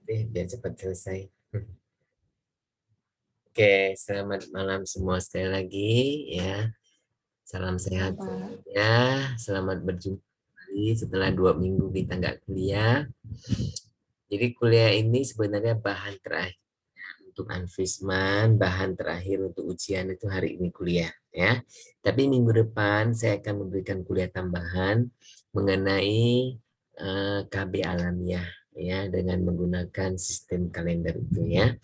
biar cepat selesai. Oke, selamat malam semua sekali lagi ya. Salam sehat semuanya. Selamat berjumpa kembali setelah 2 minggu kita nggak kuliah. Jadi kuliah ini sebenarnya bahan terakhir untuk Anfisman, bahan terakhir untuk ujian itu hari ini kuliah ya. Tapi minggu depan saya akan memberikan kuliah tambahan mengenai KB alamiah ya dengan menggunakan sistem kalender itu ya.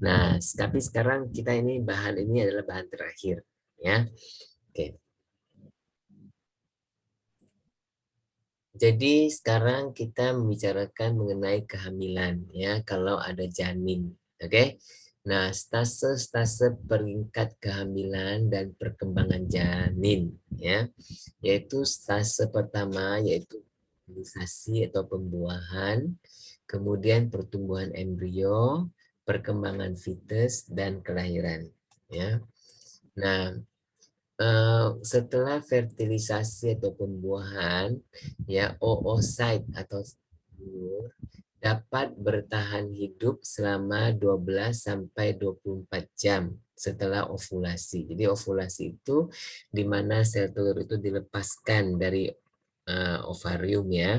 Nah, tapi sekarang kita ini bahan ini adalah bahan terakhir ya. Oke. Jadi sekarang kita membicarakan mengenai kehamilan ya kalau ada janin. Oke. Nah, stase-stase peringkat kehamilan dan perkembangan janin ya, yaitu stase pertama yaitu fertilisasi atau pembuahan, kemudian pertumbuhan embrio, perkembangan fetus dan kelahiran ya. Nah, setelah fertilisasi atau pembuahan, ya oosit atau telur dapat bertahan hidup selama 12 sampai 24 jam setelah ovulasi. Jadi ovulasi itu di mana sel telur itu dilepaskan dari ovarium ya.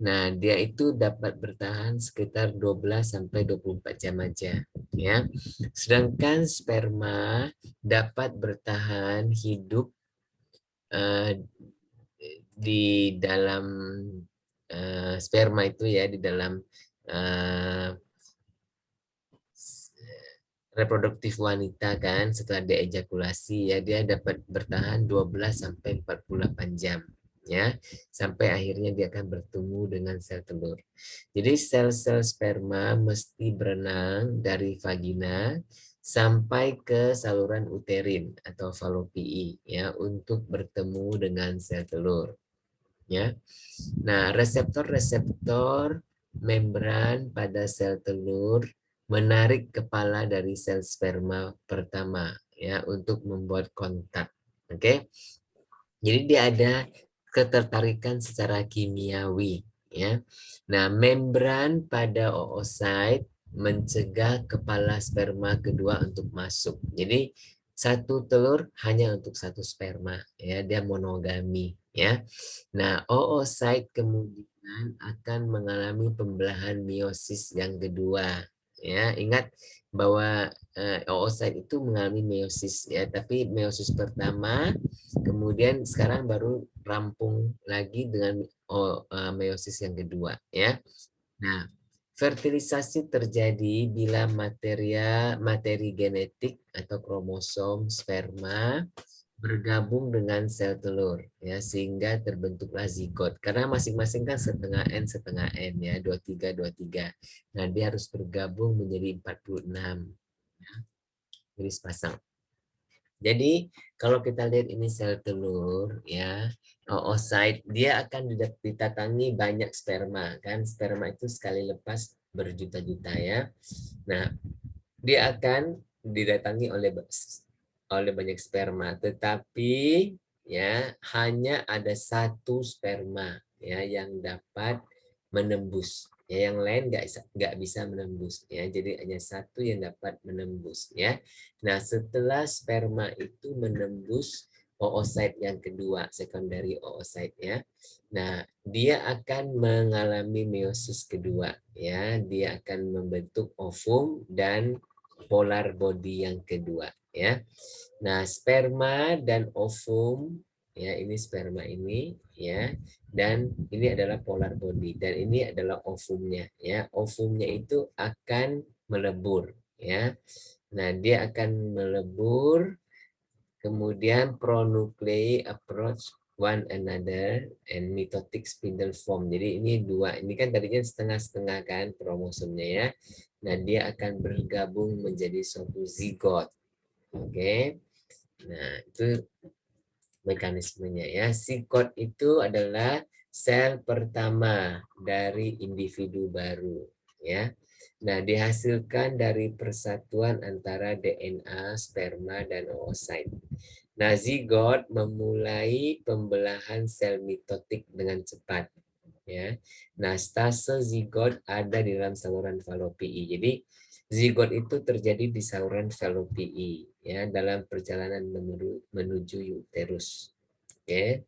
Nah, dia itu dapat bertahan sekitar 12 sampai 24 jam aja ya. Sedangkan sperma dapat bertahan hidup eh, di dalam sperma itu ya, di dalam eh, reproduktif wanita kan setelah diejakulasi ya, dia dapat bertahan 12 sampai 48 jam ya, sampai akhirnya dia akan bertemu dengan sel telur. Jadi sel-sel sperma mesti berenang dari vagina sampai ke saluran uterin atau falopii ya untuk bertemu dengan sel telur ya. Nah, reseptor-reseptor membran pada sel telur menarik kepala dari sel sperma pertama ya untuk membuat kontak. Oke. Jadi dia ada ketertarikan secara kimiawi ya. Nah, membran pada oosit mencegah kepala sperma kedua untuk masuk. Jadi satu telur hanya untuk satu sperma ya, dia monogami ya. Nah, oosit kemudian akan mengalami pembelahan meiosis yang kedua ya. Ingat bahwa oosit itu mengalami meiosis ya, tapi meiosis pertama kemudian sekarang baru rampung lagi dengan meiosis yang kedua ya. Nah, fertilisasi terjadi bila materi genetik atau kromosom sperma bergabung dengan sel telur ya, sehingga terbentuklah zigot. Karena masing-masing kan setengah N ya, 23. Nah, dia harus bergabung menjadi 46 ya, garis pasang. Jadi kalau kita lihat ini sel telur ya, oosit dia akan ditatangi banyak sperma kan. Sperma itu sekali lepas berjuta-juta ya. Nah, dia akan didatangi oleh banyak sperma, tetapi ya hanya ada satu sperma ya yang dapat menembus. Ya, yang lain nggak bisa menembus ya. Jadi hanya satu yang dapat menembus ya. Nah, setelah sperma itu menembus oosit yang kedua, secondary oosit ya. Nah, dia akan mengalami meiosis kedua ya. Dia akan membentuk ovum dan polar body yang kedua ya. Nah, sperma dan ovum ya, ini sperma ini ya, dan ini adalah polar body dan ini adalah ovumnya ya. Ovumnya itu akan melebur ya. Nah, dia akan melebur, kemudian pronuclei approach one another and mitotic spindle form. Jadi ini dua, ini kan tadinya setengah-setengah kan kromosomnya ya. Nah, dia akan bergabung menjadi suatu zigot. Oke. Nah, itu mekanismenya ya. Zigot itu adalah sel pertama dari individu baru ya. Nah, dihasilkan dari persatuan antara DNA, sperma, dan oosit. Nah, zigot memulai pembelahan sel mitotik dengan cepat. ya. Nah, stase zigot ada di dalam saluran falopii. Jadi zigot itu terjadi di saluran falopii, ya, dalam perjalanan menuju uterus. Oke.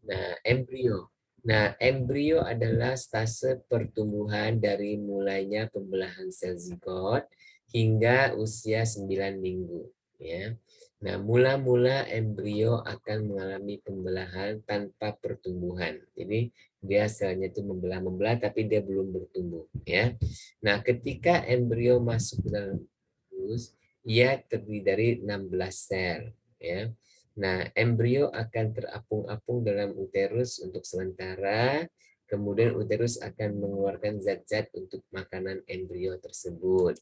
Nah, embrio. Nah, embrio adalah stase pertumbuhan dari mulainya pembelahan sel zigot hingga usia 9 minggu. Ya. Nah, mula-mula embrio akan mengalami pembelahan tanpa pertumbuhan. Jadi, dia selnya itu membelah-membelah, tapi dia belum bertumbuh. Ya. Nah, ketika embrio masuk ke dalam uterus, ia terdiri dari 16 sel. Ya. Nah, embrio akan terapung-apung dalam uterus untuk sementara, kemudian uterus akan mengeluarkan zat-zat untuk makanan embrio tersebut.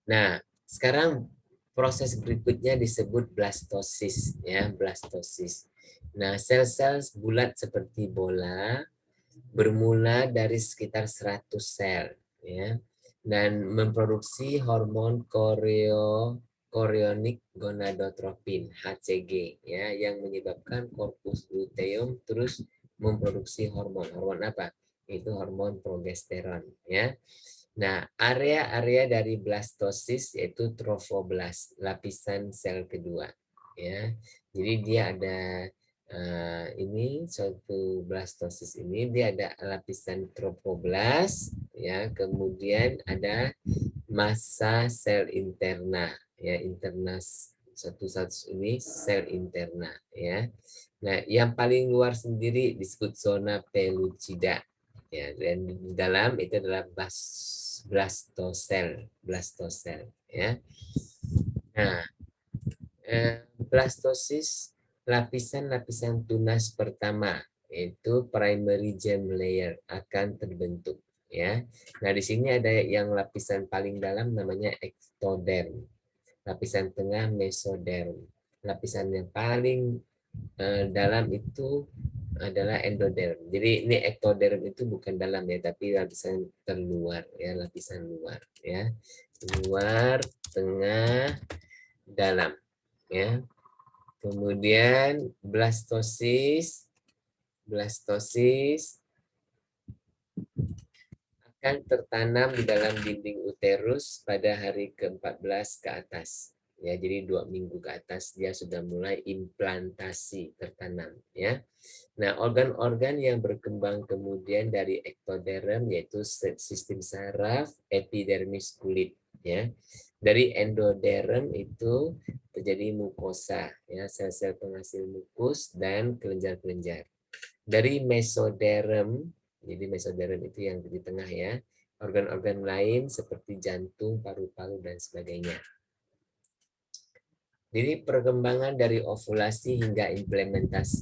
Nah, sekarang proses berikutnya disebut blastosis, ya, blastosis. Nah, sel-sel bulat seperti bola bermula dari sekitar 100 sel, ya, dan memproduksi hormon chorionic gonadotropin (HCG), ya, yang menyebabkan korpus luteum terus memproduksi hormon. Hormon apa? Itu hormon progesteron, ya. Nah, area-area dari blastosis yaitu trofoblast, lapisan sel kedua, ya. Jadi dia ada ini suatu blastosis ini dia ada lapisan trofoblast, ya, kemudian ada massa sel interna, ya, internas satu ini sel interna, ya. Nah, yang paling luar sendiri disebut zona pellucida, ya, dan di dalam itu adalah blastosel, ya. Nah, blastosis lapisan-lapisan tunas pertama yaitu primary germ layer akan terbentuk, ya. Nah, di sini ada yang lapisan paling dalam namanya ectoderm, lapisan tengah mesoderm, lapisan yang paling dalam itu adalah endoderm. Jadi ini ectoderm itu bukan dalam, ya, tapi lapisan terluar, ya, lapisan luar, ya, luar, tengah, dalam, ya. Kemudian blastosis akan tertanam di dalam dinding uterus pada hari ke-14 ke atas. Ya, jadi 2 minggu ke atas dia sudah mulai implantasi tertanam, ya. Nah, organ-organ yang berkembang kemudian dari ektoderm yaitu sistem saraf, epidermis kulit, ya. Dari endoderm itu terjadi mukosa, ya, sel-sel penghasil mukus dan kelenjar-kelenjar. Dari mesoderm, jadi mesoderm itu yang di tengah, ya, organ-organ lain seperti jantung, paru-paru dan sebagainya. Jadi perkembangan dari ovulasi hingga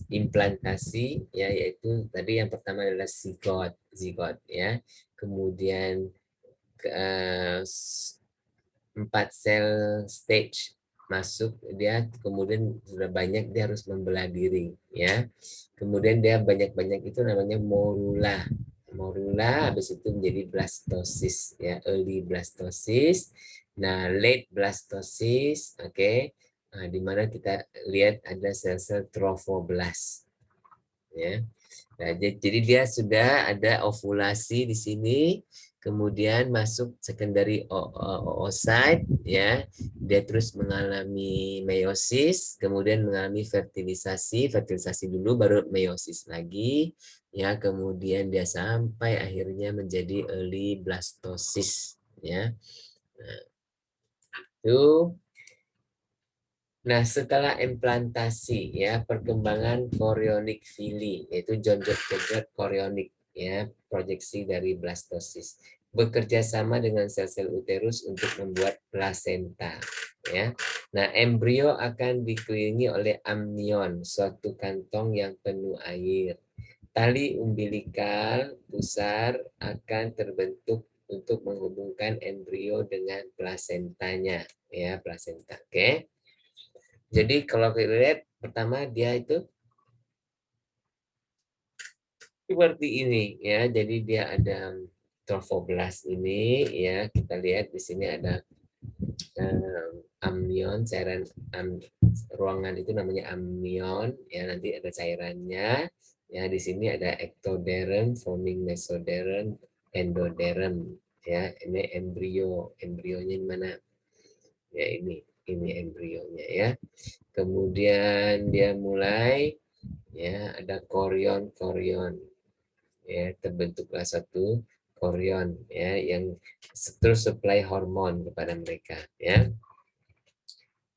implantasi, ya, yaitu tadi yang pertama adalah zigot, ya. Kemudian 4 sel stage masuk, dia kemudian sudah banyak dia harus membelah diri, ya. Kemudian dia banyak-banyak itu namanya morula. Morula habis itu menjadi blastosis, ya, early blastosis. Nah, late blastosis, oke. Nah, di mana kita lihat ada sel-sel trofoblast, ya. Nah, jadi dia sudah ada ovulasi di sini, kemudian masuk secondary oocyte, ya. Dia terus mengalami meiosis, kemudian mengalami fertilisasi dulu baru meiosis lagi, ya. Kemudian dia sampai akhirnya menjadi early blastosis, ya. Nah, itu. Nah, setelah implantasi, ya, perkembangan chorionic villi, yaitu jonjot-jonjot chorionik, ya, proyeksi dari blastosis, bekerja sama dengan sel-sel uterus untuk membuat plasenta, ya. Nah, embrio akan dikelilingi oleh amnion, suatu kantong yang penuh air. Tali umbilikal pusar akan terbentuk untuk menghubungkan embrio dengan plasentanya, ya, plasenta. Oke. Jadi kalau kita lihat pertama dia itu seperti ini, ya. Jadi dia ada trofoblast ini, ya. Kita lihat di sini ada amnion, cairan ruangan itu namanya amnion, ya. Nanti ada cairannya. Ya, di sini ada ectoderm, forming mesoderm, endoderm. Ya, ini embrio. Embrionya di mana? Ya, ini embrionya ya. Kemudian dia mulai ya ada korion ya, terbentuklah satu korion ya yang terus supply hormon kepada mereka ya.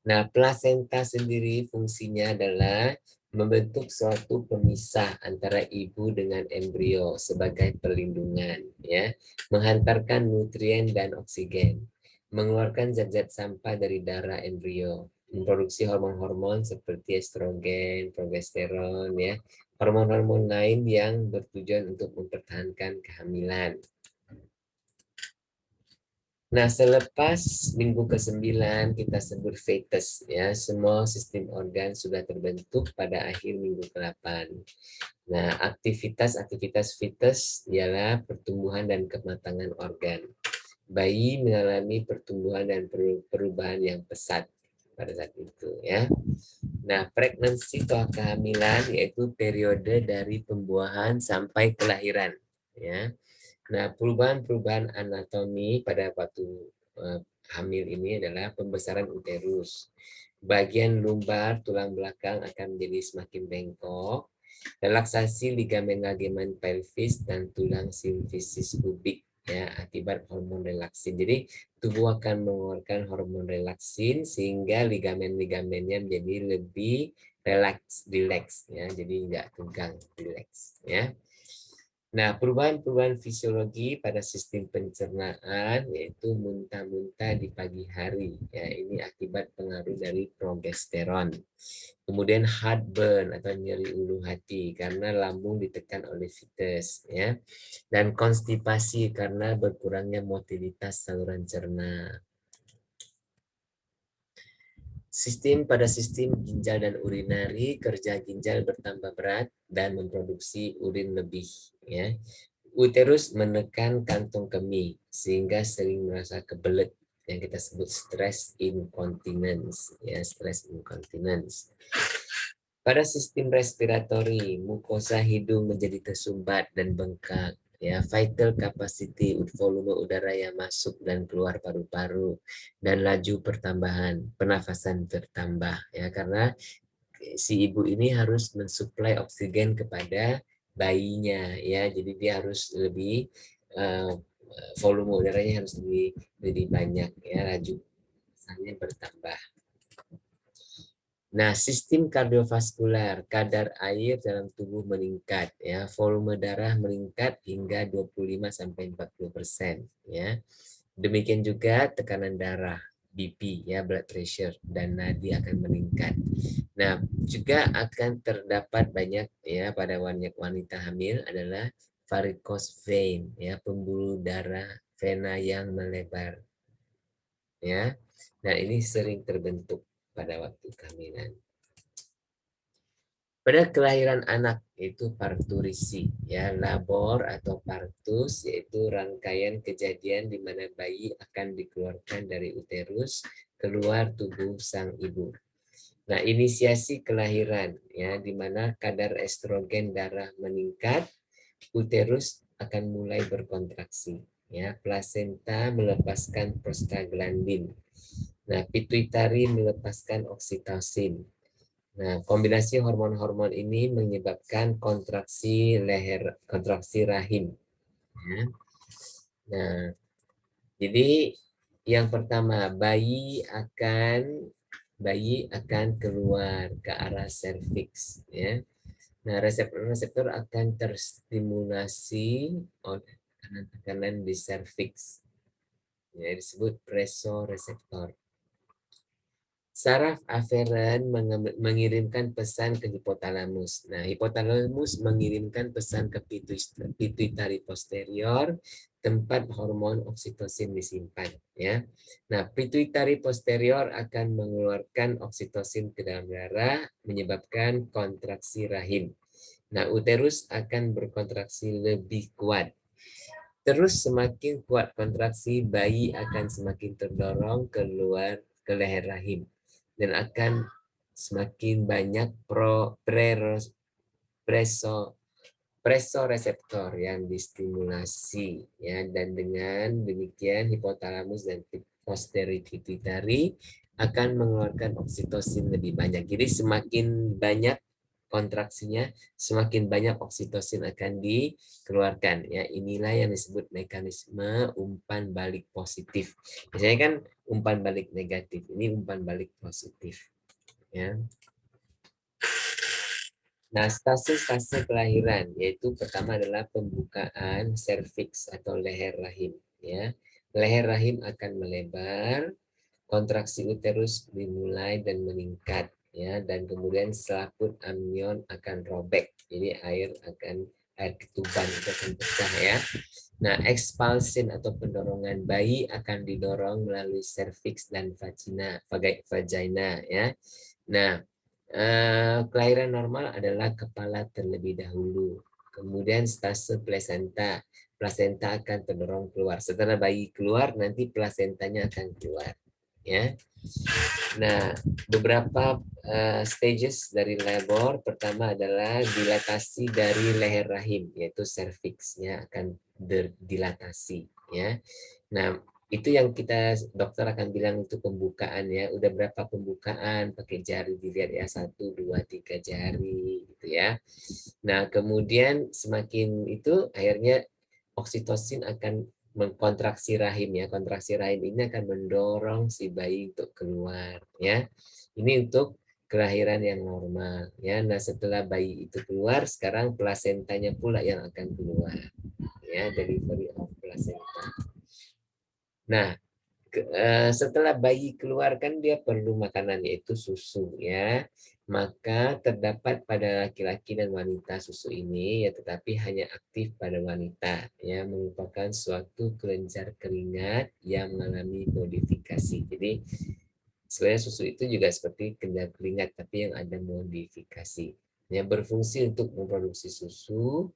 Nah, plasenta sendiri fungsinya adalah membentuk suatu pemisah antara ibu dengan embrio sebagai perlindungan, ya, menghantarkan nutrien dan oksigen, mengeluarkan zat-zat sampah dari darah embrio, memproduksi hormon-hormon seperti estrogen, progesteron, ya, hormon-hormon lain yang bertujuan untuk mempertahankan kehamilan. Nah, selepas minggu ke-9 kita sebut fetus ya, semua sistem organ sudah terbentuk pada akhir minggu ke-8. Nah, aktivitas fetus ialah pertumbuhan dan kematangan organ. Bayi mengalami pertumbuhan dan perubahan yang pesat pada saat itu ya. Nah, pregnancy atau kehamilan yaitu periode dari pembuahan sampai kelahiran ya. Nah, perubahan-perubahan anatomi pada waktu eh, hamil ini adalah pembesaran uterus. Bagian lumbar tulang belakang akan menjadi semakin bengkok, relaksasi ligamen-ligamen pelvis dan tulang simfisis pubik ya akibat hormon relaksin. Jadi tubuh akan mengeluarkan hormon relaksin sehingga ligamen-ligamennya menjadi lebih rileks ya. Jadi enggak tegang, rileks ya. Nah, perubahan-perubahan fisiologi pada sistem pencernaan yaitu muntah-muntah di pagi hari. Ya, ini akibat pengaruh dari progesteron. Kemudian heartburn atau nyeri ulu hati karena lambung ditekan oleh fetus. Ya. Dan konstipasi karena berkurangnya motilitas saluran cerna. Sistem ginjal dan urinari, kerja ginjal bertambah berat dan memproduksi urin lebih ya. Uterus menekan kantong kemih sehingga sering merasa kebelet yang kita sebut stress incontinence ya, stress incontinence. Pada sistem respiratori, mukosa hidung menjadi tersumbat dan bengkak ya, vital capacity volume udara yang masuk dan keluar paru-paru dan laju pertambahan pernafasan bertambah ya, karena si ibu ini harus mensuplai oksigen kepada bayinya ya, jadi dia harus lebih uh, volume udaranya harus lebih banyak ya, laju pernafasannya bertambah. Nah, sistem kardiovaskular, kadar air dalam tubuh meningkat ya, volume darah meningkat hingga 25 sampai 40% ya. Demikian juga tekanan darah, BP ya, blood pressure dan nadi akan meningkat. Nah, juga akan terdapat banyak ya pada wanita hamil adalah varicose vein ya, pembuluh darah vena yang melebar ya. Nah, ini sering terbentuk pada waktu kehamilan. Pada kelahiran anak itu parturisi ya, labor atau partus yaitu rangkaian kejadian di mana bayi akan dikeluarkan dari uterus keluar tubuh sang ibu. Nah, inisiasi kelahiran ya di mana kadar estrogen darah meningkat, uterus akan mulai berkontraksi ya, plasenta melepaskan prostaglandin. Nah, pituitari melepaskan oksitosin. Nah, kombinasi hormon-hormon ini menyebabkan kontraksi leher, kontraksi rahim. Ya. Nah, jadi yang pertama bayi akan keluar ke arah serviks. Ya. Nah, reseptor-reseptor akan terstimulasi oleh tekanan-tekanan di serviks. Ya, disebut presoreseptor. Saraf aferen mengirimkan pesan ke hipotalamus. Nah, hipotalamus mengirimkan pesan ke pituitari posterior, tempat hormon oksitosin disimpan. Ya, nah pituitari posterior akan mengeluarkan oksitosin ke dalam darah, menyebabkan kontraksi rahim. Nah, uterus akan berkontraksi lebih kuat. Terus semakin kuat kontraksi, bayi akan semakin terdorong keluar ke leher rahim dan akan semakin banyak presoreseptor yang distimulasi, ya, dan dengan demikian hipotalamus dan posterior pituitari akan mengeluarkan oksitosin lebih banyak. Jadi semakin banyak kontraksinya, semakin banyak oksitosin akan dikeluarkan. Ya, inilah yang disebut mekanisme umpan balik positif. Biasanya kan umpan balik negatif, ini umpan balik positif. Ya. Nah, stase-stase kelahiran yaitu pertama adalah pembukaan serviks atau leher rahim. Ya, leher rahim akan melebar, kontraksi uterus dimulai dan meningkat, ya, dan kemudian selaput amnion akan robek. Jadi air ketuban itu akan pecah, ya. Nah, expulsion atau pendorongan bayi akan didorong melalui serviks dan vagina, ya. Nah, kelahiran normal adalah kepala terlebih dahulu. Kemudian stase plasenta. Plasenta akan terdorong keluar. Setelah bayi keluar, nanti plasentanya akan keluar. Ya. Nah, beberapa stages dari labor. Pertama adalah dilatasi dari leher rahim, yaitu serviksnya akan dilatasi. Ya. Nah, itu yang kita dokter akan bilang itu pembukaan, ya. Udah berapa pembukaan pakai jari dilihat, ya, 1, 2, 3 jari gitu, ya. Nah, kemudian semakin itu akhirnya oksitosin akan mengkontraksi rahim, ya. Kontraksi rahim ini akan mendorong si bayi untuk keluar, ya. Ini untuk kelahiran yang normal, ya. Nah, setelah bayi itu keluar, sekarang plasentanya pula yang akan keluar, ya, delivery of placenta. Nah, setelah bayi keluarkan dia perlu makanan yaitu susu, ya. Maka terdapat pada laki-laki dan wanita susu ini, ya, tetapi hanya aktif pada wanita, ya, merupakan suatu kelenjar keringat yang mengalami modifikasi. Jadi sebenarnya susu itu juga seperti kelenjar keringat tapi yang ada modifikasi. Yang berfungsi untuk memproduksi susu,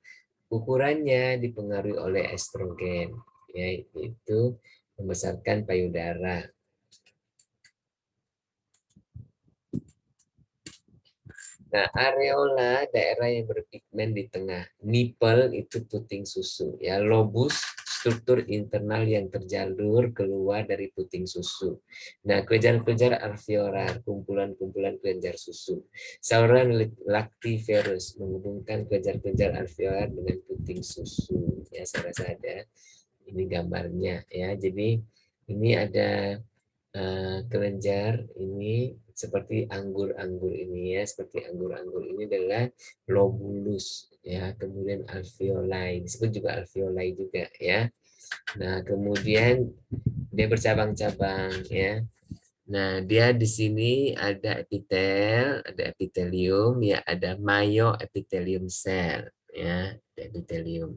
ukurannya dipengaruhi oleh estrogen, yaitu membesarkan payudara. Nah, areola daerah yang berpigmen di tengah. Nipple itu puting susu, ya. Lobus struktur internal yang terjalur keluar dari puting susu. Nah, kelenjar-kelenjar alveolar, kumpulan-kumpulan kelenjar susu. Saluran lactiferus menghubungkan kelenjar-kelenjar alveolar dengan puting susu. Ya, saya rasa ada ini gambarnya, ya. Jadi ini ada kelenjar ini seperti anggur-anggur ini, ya, seperti anggur-anggur ini adalah lobulus, ya. Kemudian alveoli disebut juga alveoli juga, ya. Nah, kemudian dia bercabang-cabang, ya. Nah, dia di sini ada epitel, ada epitelium, ya, ada myoepithelium cell, ya, epitelium.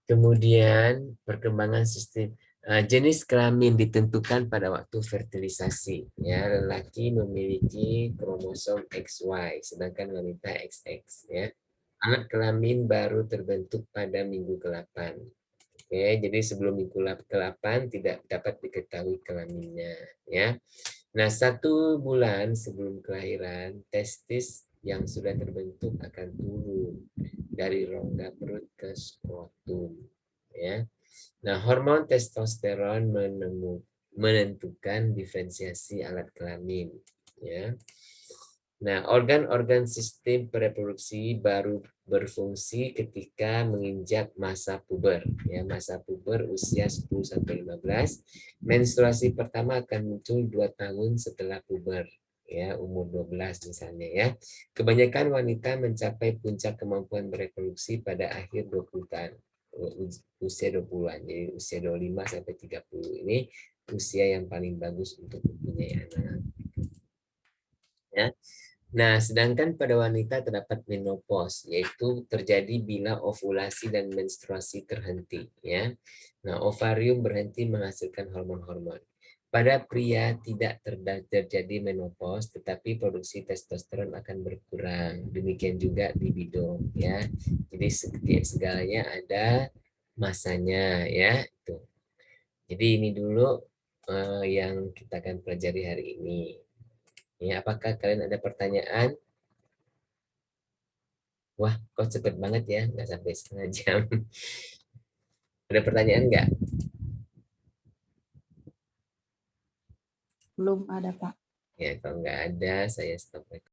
Kemudian perkembangan sistem jenis kelamin ditentukan pada waktu fertilisasi. Ya, lelaki memiliki kromosom XY, sedangkan wanita XX. Ya, alat kelamin baru terbentuk pada minggu ke-8. Oke, jadi sebelum minggu ke-8 tidak dapat diketahui kelaminnya. Ya, nah 1 bulan sebelum kelahiran testis yang sudah terbentuk akan turun dari rongga perut ke skrotum, ya. Nah, hormon testosteron menentukan diferensiasi alat kelamin, ya. Nah, organ-organ sistem reproduksi baru berfungsi ketika menginjak masa puber, ya. Masa puber usia 10 sampai 15. Menstruasi pertama akan muncul 2 tahun setelah puber, ya, umur 12 misalnya, ya. Kebanyakan wanita mencapai puncak kemampuan bereproduksi pada akhir 20-an, usia 20-an. Jadi usia 25 sampai 30 ini usia yang paling bagus untuk mempunyai anak, ya. Nah, sedangkan pada wanita terdapat menopause, yaitu terjadi bila ovulasi dan menstruasi terhenti, ya. Nah, ovarium berhenti menghasilkan hormon-hormon. Pada pria tidak terjadi menopause, tetapi produksi testosteron akan berkurang. Demikian juga libido, ya. Jadi setiap segalanya ada masanya, ya. Itu. Jadi ini dulu yang kita akan pelajari hari ini. Ya, apakah kalian ada pertanyaan? Wah, kok cepet banget ya, nggak sampai setengah jam. Ada pertanyaan nggak? Belum ada, Pak. Ya, kalau nggak ada, saya stop.